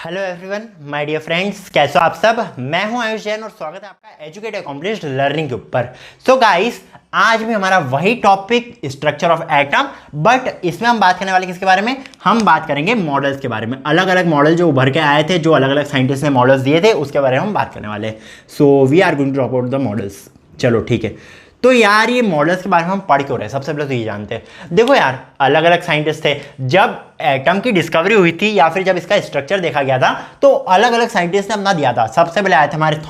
Hello everyone my dear friends, कैसे हो आप सब। मैं हूं आयुष जैन और स्वागत है आपका एजुकेट अकॉम्प्लिश्ड लर्निंग के ऊपर। सो गाइस, आज भी हमारा वही topic structure of atom, but इसमें हम बात करने वाले किसके बारे में, हम बात करेंगे मॉडल्स के बारे में। अलग अलग मॉडल जो उभर के आए थे, जो अलग अलग साइंटिस्ट ने मॉडल्स दिए थे, उसके बारे में हम बात करने वाले हैं। So we are going to talk about the models. चलो ठीक है। तो यार ये मॉडल्स के बारे में हम पढ़ क्यों रहे हैं, सबसे पहले तो ये जानते हैं। देखो यार, अलग अलग साइंटिस्ट थे। जब एटम की डिस्कवरी हुई थी या फिर जब इसका स्ट्रक्चर देखा गया था, तो अलग अलग साइंटिस्ट ने अपना दिया था। सबसे पहले आए थे हमारे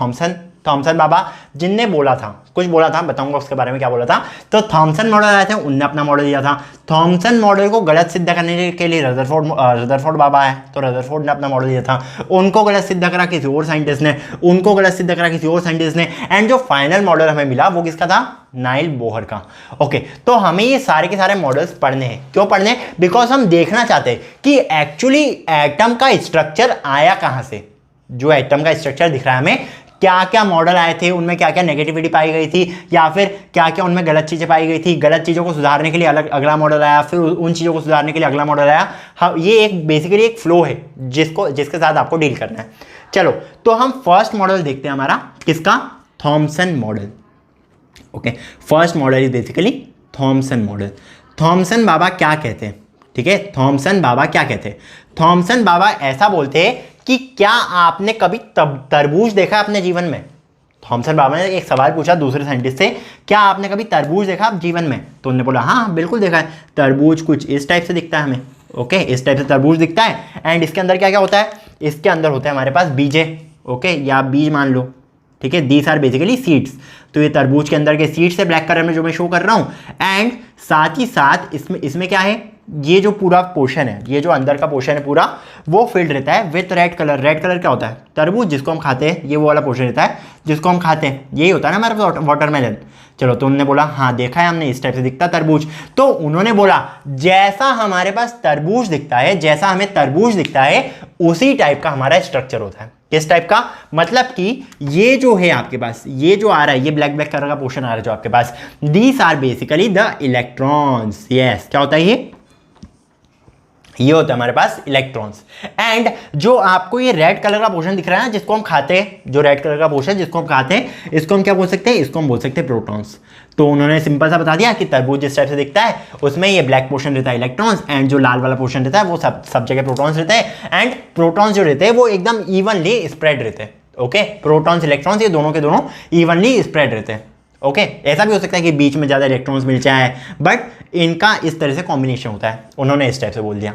थॉमसन बाबा, जिनने बोला था, कुछ बोला था, बताऊंगा उसके बारे में क्या बोला था। तो थॉमसन मॉडल आए थे, उनने अपना मॉडल दिया था। थॉमसन मॉडल को गलत सिद्ध करने के लिए रदरफोर्ड बाबा आए, तो रदरफोर्ड ने अपना मॉडल दिया था। उनको गलत सिद्ध करा किसी और साइंटिस्ट ने, उनको गलत सिद्ध करा किसी और साइंटिस्ट ने, एंड जो फाइनल मॉडल हमें मिला वो किसका था, नाइल बोहर का। ओके, तो हमें ये सारे के सारे मॉडल्स पढ़ने हैं। क्यों पढ़ने हैं? बिकॉज हम देखना चाहते हैं कि एक्चुअली एटम का स्ट्रक्चर आया कहां से। जो एटम का स्ट्रक्चर दिख रहा है हमें, क्या क्या मॉडल आए थे, उनमें क्या क्या नेगेटिविटी पाई गई थी, या फिर क्या क्या उनमें गलत चीज़ें पाई गई थी। गलत चीज़ों को सुधारने के लिए अगला मॉडल आया, फिर उन चीज़ों को सुधारने के लिए अगला मॉडल आया। हाँ, ये एक बेसिकली एक फ्लो है जिसके साथ आपको डील करना है। चलो, तो हम फर्स्ट मॉडल देखते हैं हमारा, किसका, Thomson model. Okay, first model is basically Thomson model. Thomson बाबा क्या कहते हैं, ठीक है, थॉमसन बाबा क्या कहते हैं। थॉमसन बाबा ऐसा बोलते हैं कि क्या आपने कभी तरबूज देखा अपने जीवन में। थॉमसन बाबा ने एक सवाल पूछा दूसरे साइंटिस्ट से, क्या आपने कभी तरबूज देखा आप जीवन में। तो उन्होंने बोला हाँ बिल्कुल देखा है, तरबूज कुछ इस टाइप से दिखता है हमें। ओके, इस टाइप से तरबूज दिखता है, एंड इसके अंदर क्या क्या होता है, इसके अंदर होता है हमारे पास बीजे। ओके, या बीज मान लो, ठीक है, दीज आर बेसिकली सीड्स। तो ये तरबूज के अंदर के सीड्स है, ब्लैक कलर में जो मैं शो कर रहा हूँ। एंड साथ ही साथ इसमें क्या है, ये जो पूरा पोर्शन है, ये जो अंदर का पोर्शन है पूरा, वो फिल्ड रहता है with red colour. Red colour क्या होता है, तरबूज जिसको हम खाते हैं, ये वो वाला पोर्शन रहता है जिसको हम खाते हैं, यही होता है ना हमारे पास वाटरमेलन। चलो, तो उन्होंने बोला हाँ देखा है हमने, इस टाइप से दिखता तरबूज। तो उन्होंने बोला जैसा हमारे पास तरबूज दिखता है, जैसा हमें तरबूज दिखता है, उसी टाइप का हमारा स्ट्रक्चर होता है। किस टाइप का, मतलब कि ये जो है आपके पास, ये जो आ रहा है, ये ब्लैक ब्लैक कलर का पोर्शन आ रहा है जो आपके पास, these are basically the electrons. Yes, क्या होता है ये होता है हमारे पास इलेक्ट्रॉन्स। एंड जो आपको ये रेड कलर का पोर्शन दिख रहा है ना, जिसको हम खाते हैं, जो रेड कलर का पोर्शन जिसको हम खाते हैं, इसको हम क्या बोल सकते हैं, इसको हम बोल सकते हैं प्रोटॉन्स। तो उन्होंने सिंपल सा बता दिया कि तरबूज जिस टाइप से दिखता है, उसमें ये ब्लैक पोर्शन रहता है इलेक्ट्रॉन्स, एंड जो लाल वाला पोर्शन रहता है वो सब जगह प्रोटॉन्स रहते हैं। एंड प्रोटॉन्स जो रहते हैं वो एकदम इवनली स्प्रेड रहते हैं। ओके, प्रोटॉन्स इलेक्ट्रॉन्स ये दोनों के दोनों इवनली स्प्रेड रहते हैं। ओके, ऐसा भी हो सकता है कि बीच में ज़्यादा इलेक्ट्रॉन्स मिल जाए, बट इनका इस तरह से कॉम्बिनेशन होता है। उन्होंने इस टाइप से बोल दिया।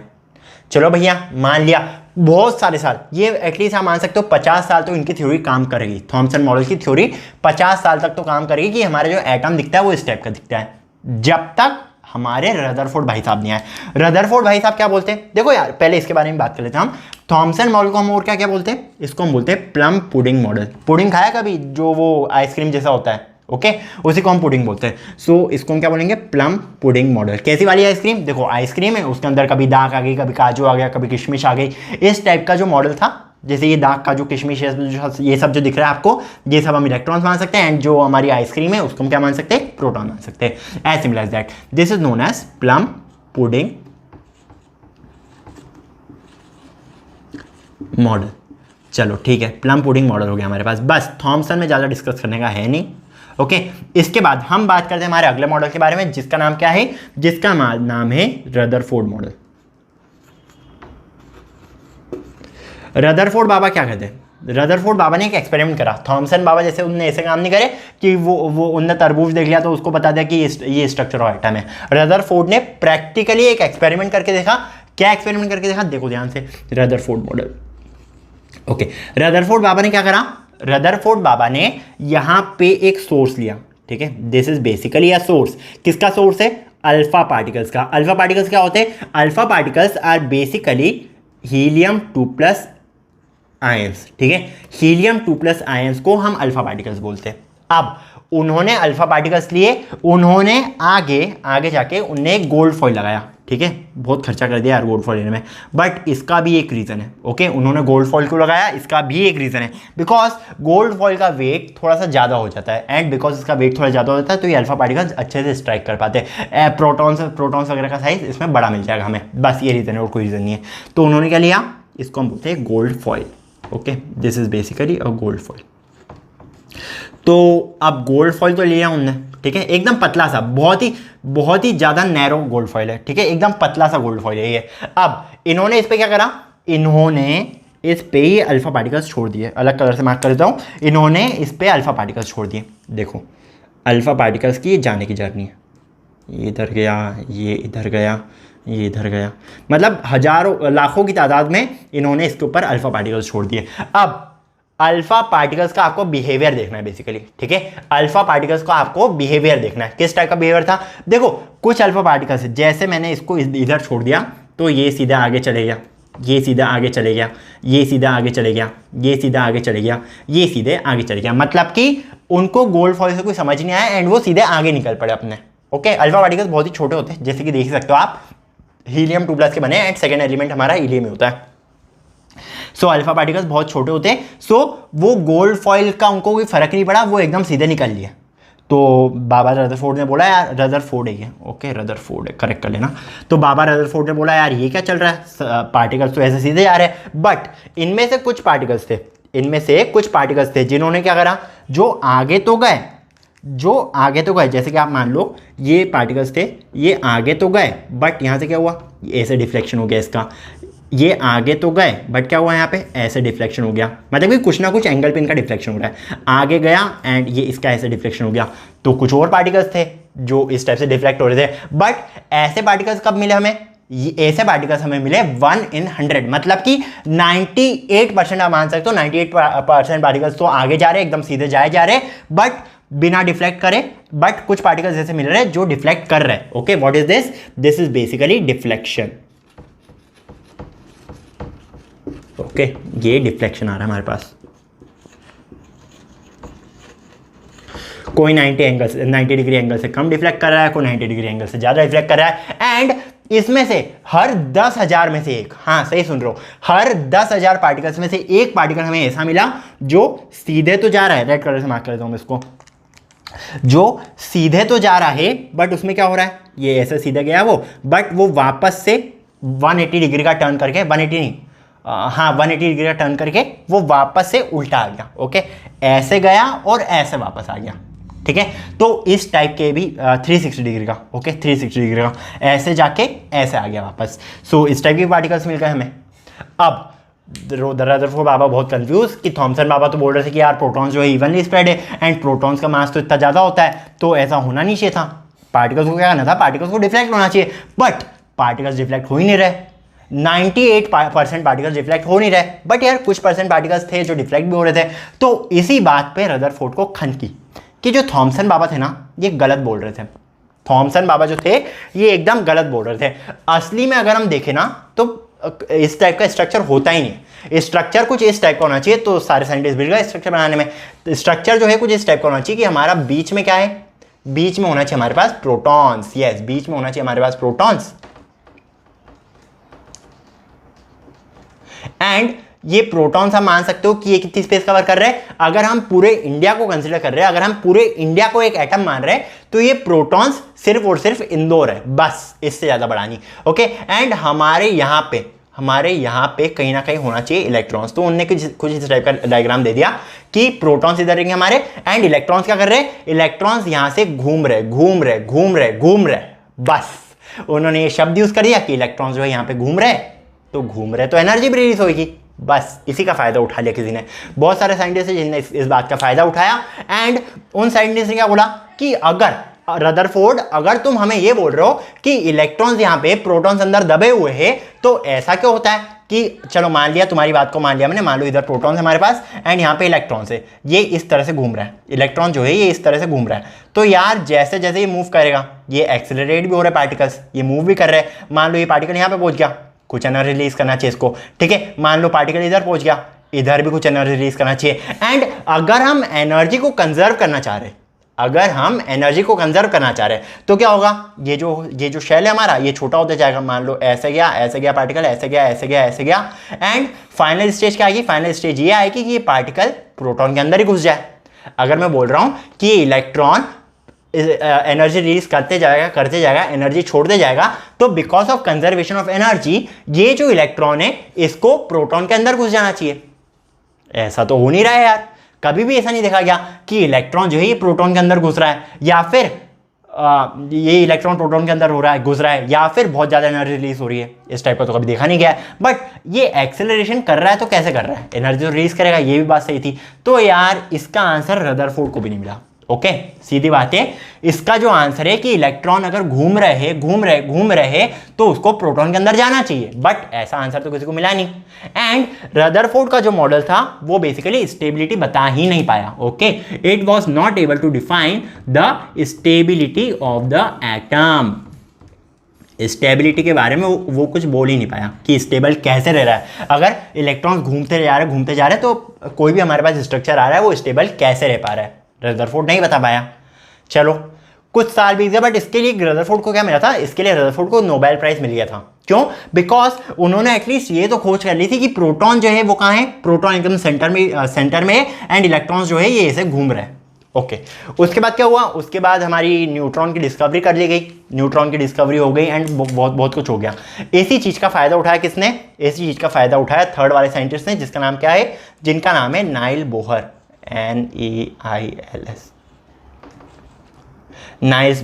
चलो भैया, मान लिया बहुत सारे साल, ये एटलीस्ट आप मान सकते हो 50 साल तो इनकी थ्योरी काम करेगी। थॉमसन मॉडल की थ्योरी 50 साल तक तो काम करेगी कि हमारा जो एटम दिखता है वो इस टाइप का दिखता है, जब तक हमारे रदरफोर्ड भाई साहब नहीं आए। रदरफोर्ड भाई साहब क्या बोलते हैं, देखो यार पहले इसके बारे में बात कर लेते हैं हम। थॉमसन मॉडल को हम और क्या क्या बोलते हैं, इसको हम बोलते हैं प्लम पुडिंग मॉडल। पुडिंग खाया कभी, जो वो आइसक्रीम जैसा होता है, ओके, उसी को हम पुडिंग बोलते हैं। सो इसको हम क्या बोलेंगे, प्लम पुडिंग मॉडल। कैसी वाली आइसक्रीम, देखो आइसक्रीम है, उसके अंदर कभी दाग आ गई, कभी काजू आ गया, कभी किशमिश आ गई, इस टाइप का जो मॉडल था। जैसे ये दाग, काजू, किशमिश, ये सब जो दिख रहा है आपको, ये सब हम इलेक्ट्रॉन्स मान सकते हैं, एंड जो हमारी आइसक्रीम है उसको हम क्या मान सकते हैं, प्रोटॉन मान सकते हैं। As simple as that, this is known as plum pudding model. चलो ठीक है, प्लम पुडिंग मॉडल हो गया हमारे पास। बस थॉमसन में ज़्यादा डिस्कस करने का है नहीं। ओके, इसके बाद हम बात करते हैं हमारे अगले मॉडल के बारे में, जिसका नाम क्या है, जिसका नाम है रदरफोर्ड मॉडल। रदरफोर्ड बाबा क्या कहते हैं, रदरफोर्ड बाबा ने एक एक्सपेरिमेंट करा। थॉमसन बाबा जैसे उनने ऐसे काम नहीं करे कि वो उनने तरबूज देख लिया तो उसको बता दिया कि ये स्ट्रक्चर ऑफ एटम है। रदरफोर्ड ने प्रैक्टिकली एक एक्सपेरिमेंट करके देखा। क्या एक्सपेरिमेंट करके देखा, देखो ध्यान से, रदरफोर्ड मॉडल। ओके, रदरफोर्ड बाबा ने क्या करा, रदरफोर्ड बाबा ने यहाँ पे एक सोर्स लिया, ठीक है, this is basically a source. किसका सोर्स है, अल्फा पार्टिकल्स का। अल्फा पार्टिकल्स क्या होते हैं, alpha particles are basically helium 2+ ions, ठीक है, हीलियम 2+ आयंस को हम अल्फा पार्टिकल्स बोलते हैं। अब उन्होंने अल्फा पार्टिकल्स लिए, उन्होंने आगे जाके उन्हें एक गोल्ड फॉइल लगाया, ठीक है, बहुत खर्चा कर दिया यार गोल्ड फॉइल लेने में, बट इसका भी एक रीज़न है। ओके, उन्होंने गोल्ड फॉइल क्यों लगाया, इसका भी एक रीज़न है, बिकॉज गोल्ड फॉइल का वेट थोड़ा सा ज़्यादा हो जाता है, एंड बिकॉज इसका वेट थोड़ा ज़्यादा हो जाता है तो ये अल्फा पार्टिकल्स अच्छे से स्ट्राइक कर पाते हैं। प्रोटॉन्स वगैरह का साइज इसमें बड़ा मिल जाएगा हमें, बस ये रीज़न है और कोई रीज़न नहीं है। तो उन्होंने क्या लिया, इसको हम बोलते हैं gold foil. Okay, this is basically a gold foil. तो अब गोल्ड फॉइल तो लिया हमने, ठीक है, एकदम पतला सा, बहुत ही ज़्यादा नैरो गोल्ड फॉइल है, ठीक है, एकदम पतला सा गोल्ड फॉइल है ये। अब इन्होंने इस पे क्या करा, इन्होंने इस पे ही अल्फा पार्टिकल्स छोड़ दिए, अलग कलर से मार्क कर देता हूँ, इन्होंने इस पे अल्फा पार्टिकल्स छोड़ दिए। देखो अल्फा पार्टिकल्स की जाने की जर्नी है, ये इधर गया, ये इधर गया, ये इधर गया, मतलब हजारों लाखों की तादाद में इन्होंने इसके ऊपर अल्फा पार्टिकल्स छोड़ दिए। अब अल्फा पार्टिकल्स का आपको बिहेवियर देखना है बेसिकली, ठीक है, अल्फा पार्टिकल्स का आपको बिहेवियर देखना है, किस टाइप का बिहेवियर था। देखो कुछ अल्फा पार्टिकल्स, जैसे मैंने इसको इधर छोड़ दिया तो ये सीधा आगे चले गया, ये सीधा आगे चले गया, ये सीधा आगे चले गया, ये सीधा आगे चले गया, ये सीधे आगे चले गया, मतलब कि उनको गोल्ड फॉइल से कोई समझ नहीं आया एंड वो सीधे आगे निकल पड़े अपने। ओके, अल्फा पार्टिकल्स बहुत ही छोटे होते हैं, जैसे कि देख सकते हो आप, हीलियम 2+ के बने एंड सेकेंड एलिमेंट हमारा हीलियम ही होता है। सो अल्फा पार्टिकल्स बहुत छोटे होते हैं। सो वो गोल्ड फॉइल का उनको कोई फर्क नहीं पड़ा, वो एकदम सीधे निकल लिए। तो बाबा रदरफोर्ड ने बोला यार, रदरफोर्ड है ये, ओके रदरफोर्ड है, करेक्ट कर लेना। तो बाबा रदरफोर्ड ने बोला यार ये क्या चल रहा है, पार्टिकल्स तो ऐसे सीधे जा रहे हैं, बट इनमें से कुछ पार्टिकल्स थे जिन्होंने क्या करा, जो आगे तो गए, जैसे कि आप मान लो ये पार्टिकल्स थे, ये आगे तो गए, बट यहाँ से क्या हुआ, ऐसे डिफ्लेक्शन हो गया इसका, ये आगे तो गए बट क्या हुआ, यहाँ पे ऐसे डिफ्लेक्शन हो गया, मतलब कि कुछ ना कुछ एंगल पे इनका डिफ्लेक्शन हो रहा है, आगे गया एंड ये इसका ऐसे डिफ्लेक्शन हो गया। तो कुछ और पार्टिकल्स थे जो इस टाइप से डिफ्लेक्ट हो रहे थे, बट ऐसे पार्टिकल्स कब मिले हमें, ऐसे पार्टिकल्स हमें मिले 1 in 100, मतलब कि 98% आप मान सकते हो, 98% पार्टिकल्स तो आगे जा रहे, एकदम सीधे जा रहे, बट बिना डिफ्लेक्ट करे, बट कुछ पार्टिकल्स ऐसे मिल रहे हैं जो डिफ्लेक्ट कर रहे हैं। Okay, what is this, this is basically deflection. Okay, ये डिफ्लेक्शन आ रहा है हमारे पास, कोई 90 डिग्री एंगल से कम डिफ्लेक्ट कर रहा है, कोई 90 डिग्री एंगल से ज्यादा डिफ्लेक्ट कर रहा है, एंड इसमें से हर 10,000 में से एक, हाँ सही सुन रहे हो, हर 10,000 पार्टिकल्स में से एक पार्टिकल हमें ऐसा मिला जो सीधे तो जा रहा है, रेड कलर से मार्क कर देता हूं इसको, जो सीधे तो जा रहा है बट उसमें क्या हो रहा है, ये ऐसे सीधे गया वो, बट वो वापस से 180 डिग्री का टर्न करके, 180 नहीं, हाँ 180 डिग्री का टर्न करके वो वापस से उल्टा आ गया। ओके, ऐसे गया और ऐसे वापस आ गया, ठीक है। तो इस टाइप के भी 360 डिग्री का, ओके 360 डिग्री का ऐसे जाके ऐसे आ गया वापस। सो इस टाइप के पार्टिकल्स मिल गए हमें। अब रदरफोर्ड बाबा बहुत कंफ्यूज कि थॉमसन बाबा तो बोल रहे थे कि यार प्रोटॉन्स जो है इवनली स्प्रेड है एंड प्रोटॉन्स का मास तो इतना ज़्यादा होता है, तो ऐसा होना नहीं चाहिए था, पार्टिकल्स को क्या करना था, पार्टिकल्स को डिफ्लेक्ट होना चाहिए, बट पार्टिकल्स डिफ्लेक्ट हो ही नहीं रहे, 98% पार्टिकल्स डिफ्लेक्ट हो नहीं रहे, बट यार कुछ परसेंट पार्टिकल्स थे जो डिफ्लेक्ट भी हो रहे थे। तो इसी बात पे रदरफोर्ड को खंत की कि जो थॉमसन बाबा थे ना ये गलत बोल रहे थे, थॉमसन बाबा जो थे ये एकदम गलत बोल रहे थे। असली में अगर हम देखें ना तो इस टाइप का स्ट्रक्चर होता ही नहीं है, स्ट्रक्चर कुछ इस टाइप का होना चाहिए। तो सारे साइंटिस्ट बिगड़ गए स्ट्रक्चर बनाने में, स्ट्रक्चर जो है कुछ इस टाइप का होना चाहिए कि हमारा बीच में क्या है, बीच में होना चाहिए हमारे पास प्रोटॉन्स, यस बीच में होना चाहिए हमारे पास प्रोटॉन्स, एंड ये प्रोटॉन्स हम मान सकते हो कि ये कितनी स्पेस कवर कर रहे हैं, अगर हम पूरे इंडिया को कंसीडर कर रहे हैं, अगर हम पूरे इंडिया को एक एटम मान रहे हैं तो ये प्रोटॉन्स सिर्फ और सिर्फ इंदौर है, बस इससे ज्यादा बड़ा नहीं। ओके, एंड हमारे यहाँ पे कहीं ना कहीं होना चाहिए इलेक्ट्रॉन्स। तो उनने कुछ इस टाइप का डायग्राम दे दिया कि प्रोटॉन्स इधर रहेंगे हमारे एंड इलेक्ट्रॉन्स क्या कर रहे हैं, इलेक्ट्रॉन्स यहां से घूम रहे, बस उन्होंने ये शब्द यूज कर दिया कि इलेक्ट्रॉन्स जो है यहाँ पे घूम रहे तो एनर्जी भी रिलीज होगी, बस इसी का फायदा उठा लिया किसी ने। बहुत सारे साइंटिस्ट हैं जिन्होंने इस बात का फायदा उठाया एंड उन साइंटिस्ट ने क्या बोला कि अगर रदरफोर्ड अगर तुम हमें ये बोल रहे हो कि इलेक्ट्रॉन्स यहाँ पे प्रोटॉन्स अंदर दबे हुए हैं तो ऐसा क्यों होता है कि चलो मान लिया, तुम्हारी बात को मान लिया मैंने, मान लो इधर प्रोटॉन्स है हमारे पास एंड यहाँ पे इलेक्ट्रॉन्स है, ये इस तरह से घूम रहा है, इलेक्ट्रॉन जो है ये इस तरह से घूम रहा है, तो यार जैसे जैसे ये मूव करेगा ये एक्सेलरेट भी हो रहा है, पार्टिकल्स ये मूव भी कर रहे हैं। मान लो ये पार्टिकल यहाँ पे पहुंच गया, कुछ एनर्जी रिलीज करना चाहिए इसको, ठीक है। मान लो पार्टिकल इधर पहुंच गया, इधर भी कुछ एनर्जी रिलीज करना चाहिए, एंड अगर हम एनर्जी को कंजर्व करना चाह रहे तो क्या होगा, ये जो शेल है हमारा ये छोटा होता जाएगा, मान लो ऐसे गया पार्टिकल, ऐसे गया एंड फाइनल स्टेज क्या आएगी, फाइनल स्टेज ये आएगी कि ये पार्टिकल प्रोटॉन के अंदर ही घुस जाए। अगर मैं बोल रहा हूं कि इलेक्ट्रॉन एनर्जी रिलीज करते जाएगा, एनर्जी छोड़ते जाएगा, तो because of conservation of energy ये जो इलेक्ट्रॉन है इसको प्रोटॉन के अंदर घुस जाना चाहिए। ऐसा तो हो नहीं रहा है यार, कभी भी ऐसा नहीं देखा गया कि इलेक्ट्रॉन जो है ये प्रोटॉन के अंदर घुस रहा है, या फिर ये इलेक्ट्रॉन प्रोटॉन के अंदर घुस रहा है, या फिर बहुत ज़्यादा एनर्जी रिलीज हो रही है। इस टाइप का तो कभी देखा नहीं गया है। बट ये एक्सेलरेशन कर रहा है तो कैसे कर रहा है, एनर्जी तो रिलीज करेगा, ये भी बात सही थी। तो यार इसका आंसर रदरफोर्ड को भी नहीं मिला। ओके, सीधी बात है, इसका जो आंसर है कि इलेक्ट्रॉन अगर घूम रहे तो उसको प्रोटॉन के अंदर जाना चाहिए, बट ऐसा आंसर तो किसी को मिला नहीं। एंड रदरफोर्ड का जो मॉडल था वो बेसिकली स्टेबिलिटी बता ही नहीं पाया। Okay, it was not able to define the stability of the atom. Stability के बारे में वो कुछ बोल ही नहीं पाया कि स्टेबल कैसे रह रहा है। अगर इलेक्ट्रॉन्स घूमते जा रहे तो कोई भी हमारे पास स्ट्रक्चर आ रहा है वो स्टेबल कैसे रह पा रहा है, रदरफोर्ड नहीं बता पाया। चलो कुछ साल बीत गए, बट इसके लिए रदरफोर्ड को क्या मिला था, इसके लिए रदरफोर्ड को नोबेल प्राइज मिल गया था। क्यों? बिकॉज उन्होंने एटलीस्ट ये तो खोज कर ली थी कि प्रोटॉन जो है वो कहाँ है, प्रोटॉन एकदम सेंटर में है, एंड इलेक्ट्रॉन्स जो है ये ऐसे घूम रहे हैं। ओके, उसके बाद क्या हुआ, उसके बाद हमारी न्यूट्रॉन की डिस्कवरी कर ली गई, न्यूट्रॉन की डिस्कवरी हो गई, एंड बहुत कुछ हो गया। इसी चीज़ का फायदा उठाया किसने, इसी चीज़ का फायदा उठाया थर्ड वाले साइंटिस्ट ने, जिसका नाम क्या है, जिनका नाम है Nile Bohr, NEILS, Niles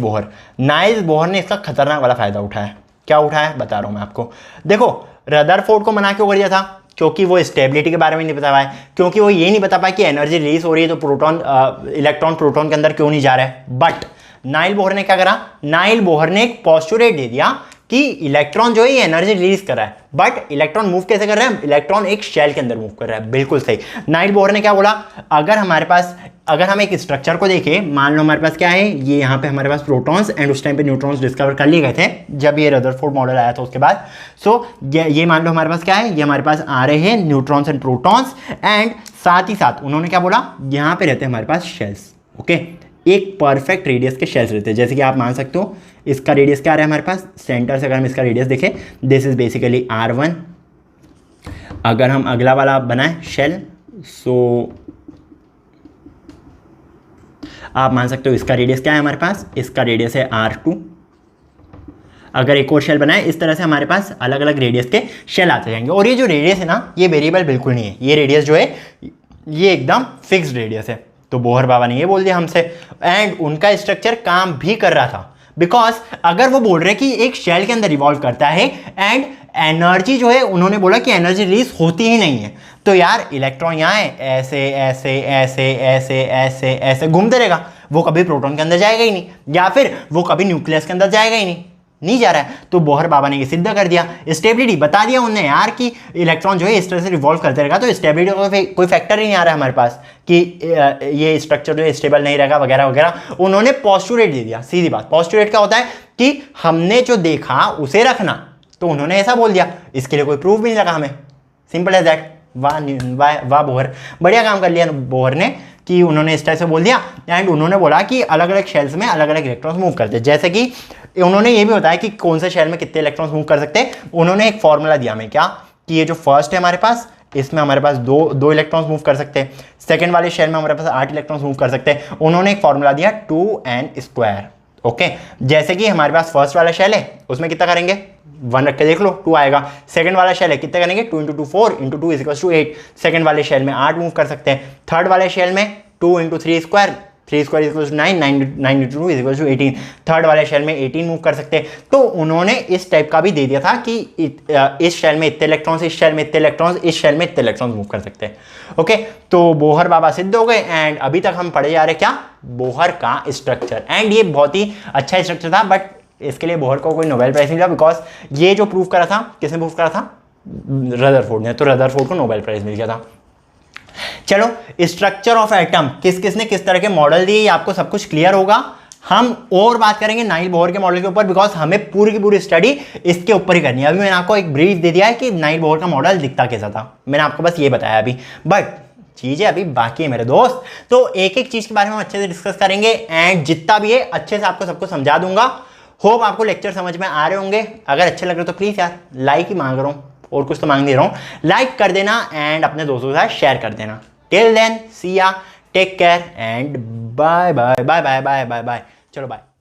Bohr ने इसका खतरनाक वाला फायदा उठाया। क्या उठाया बता रहा हूं मैं आपको। देखो, रदरफोर्ड को मना क्यों कर दिया था, क्योंकि वो स्टेबिलिटी के बारे में नहीं बता पाए, क्योंकि वो ये नहीं बता पाए कि एनर्जी रिलीज हो रही है तो इलेक्ट्रॉन प्रोटॉन के अंदर क्यों नहीं जा रहा है। बट नाइल बोहर ने क्या करा, नाइल बोहर ने एक पोस्टुलेट दे दिया कि इलेक्ट्रॉन जो है ये एनर्जी रिलीज कर रहा है, बट इलेक्ट्रॉन मूव कैसे कर रहा है, इलेक्ट्रॉन एक शेल के अंदर मूव कर रहा है। बिल्कुल सही। नाइल बोहर ने क्या बोला, अगर हम एक स्ट्रक्चर को देखें, मान लो हमारे पास क्या है, ये यहाँ पे हमारे पास प्रोटॉन्स एंड उस टाइम पे न्यूट्रॉन्स डिस्कवर कर लिए गए थे जब ये रदरफोर्ड मॉडल आया था उसके बाद। सो ये मान लो हमारे पास क्या है, ये हमारे पास आ रहे हैं न्यूट्रॉन्स एंड प्रोटॉन्स, एंड साथ ही साथ उन्होंने क्या बोला, यहाँ पे रहते हैं हमारे पास शेल्स। ओके, एक परफेक्ट रेडियस के शेल्स रहते हैं। जैसे कि आप मान सकते हो इसका रेडियस क्या आ रहा है हमारे पास, सेंटर से अगर हम इसका रेडियस देखें, दिस इज बेसिकली R1। अगर हम अगला वाला बनाए शेल, सो आप मान सकते हो इसका रेडियस क्या है हमारे पास, इसका रेडियस है R2। अगर एक और शेल बनाए, इस तरह से हमारे पास अलग अलग रेडियस के शेल आते जाएंगे। और ये जो रेडियस है ना, ये वेरिएबल बिल्कुल नहीं है, ये रेडियस जो है ये एकदम फिक्स्ड रेडियस है। तो बोहर बाबा ने ये बोल दिया हमसे, एंड उनका स्ट्रक्चर काम भी कर रहा था। बिकॉज अगर वो बोल रहे कि एक शेल के अंदर रिवॉल्व करता है एंड एनर्जी जो है, उन्होंने बोला कि एनर्जी रिलीज होती ही नहीं है, तो यार इलेक्ट्रॉन यहाँ है ऐसे ऐसे ऐसे ऐसे ऐसे ऐसे घूमते रहेगा, वो कभी प्रोटॉन के अंदर जाएगा ही नहीं, या फिर वो कभी न्यूक्लियस के अंदर जाएगा ही नहीं जा रहा है। तो बोहर बाबा ने ये सिद्ध कर दिया, स्टेबिलिटी बता दिया उन्होंने यार कि इलेक्ट्रॉन जो है इस तरह से रिवॉल्व करते रहेगा, तो स्टेबिलिटी का कोई फैक्टर ही नहीं आ रहा है हमारे पास कि ये स्ट्रक्चर जो है स्टेबल नहीं रहेगा वगैरह वगैरह। उन्होंने पोस्टुलेट दे दिया। सीधी बात, पोस्टुलेट क्या होता है कि हमने जो देखा उसे रखना, तो उन्होंने ऐसा बोल दिया, इसके लिए कोई प्रूफ भी नहीं लगा हमें, सिंपल एज दैट। वाह बोहर, बढ़िया काम कर लिया बोहर ने कि उन्होंने इस तरह से बोल दिया, एंड उन्होंने बोला कि अलग अलग शेल्स में अलग अलग इलेक्ट्रॉन्स मूव करते हैं। जैसे कि उन्होंने ये भी बताया कि कौन से शेल में कितने इलेक्ट्रॉन्स मूव कर सकते हैं। उन्होंने एक फॉर्मूला दिया हमें, क्या कि ये जो फर्स्ट है हमारे पास, इसमें हमारे पास दो इलेक्ट्रॉन्स मूव कर सकते हैं, सेकंड वाले शेल में हमारे पास 8 इलेक्ट्रॉन्स मूव कर सकते हैं। उन्होंने एक फॉर्मूला दिया 2n²। ओके, जैसे कि हमारे पास फर्स्ट वाला शेल है उसमें कितना करेंगे, 1 रख के देख लो, 2 आएगा। सेकंड वाला शेल है, कितने करेंगे, 2 × 2 4 × 2 = 8। सेकंड वाले शेल में 8 मूव कर सकते हैं। थर्ड वाले शेल में 2 × 3² 3² = 9 9 × 2 = 18। थर्ड वाले शेल में 18 मूव कर सकते हैं। तो उन्होंने इस टाइप का भी दे दिया था कि इस शेल में इतने इलेक्ट्रॉन्स, इस शेल में इतने इलेक्ट्रॉन्स, इस शेल में इतने इलेक्ट्रॉन्स मूव कर सकते हैं। ओके, तो बोहर बाबा सिद्ध हो गए, एंड अभी तक हम पढ़े जा रहे क्या, बोहर का स्ट्रक्चर। एंड ये बहुत ही अच्छा स्ट्रक्चर था, बट इसके लिए बोहर को कोई नोबेल प्राइज नहीं मिला, बिकॉज ये जो प्रूव करा था, किसने प्रूव करा था, रदरफोर्ड ने। तो रदरफोर्ड को नोबेल प्राइज मिल गया था। चलो, स्ट्रक्चर ऑफ एटम किसने किस तरह के मॉडल दिए, आपको सब कुछ क्लियर होगा। हम और बात करेंगे नाइल बोहर के मॉडल के ऊपर, बिकॉज हमें पूरी की पूरी स्टडी इसके ऊपर ही करनी है। अभी मैंने आपको एक ब्रीफ दे दिया है कि नाइल बोहर का मॉडल दिखता कैसा था, मैंने आपको बस ये बताया अभी, बट चीजें अभी बाकी है मेरे दोस्त। तो एक एक चीज के बारे में हम अच्छे से डिस्कस करेंगे, एंड जितना भी है अच्छे से आपको सबको समझा दूंगा। होप आपको लेक्चर समझ में आ रहे होंगे। अगर अच्छे लग रहे तो प्लीज यार लाइक ही मांग रहा हूँ, और कुछ तो मांग नहीं रहा हूँ, लाइक कर देना एंड अपने दोस्तों के साथ शेयर कर देना। Till then see ya, take care and bye bye bye bye bye bye bye. चलो बाय।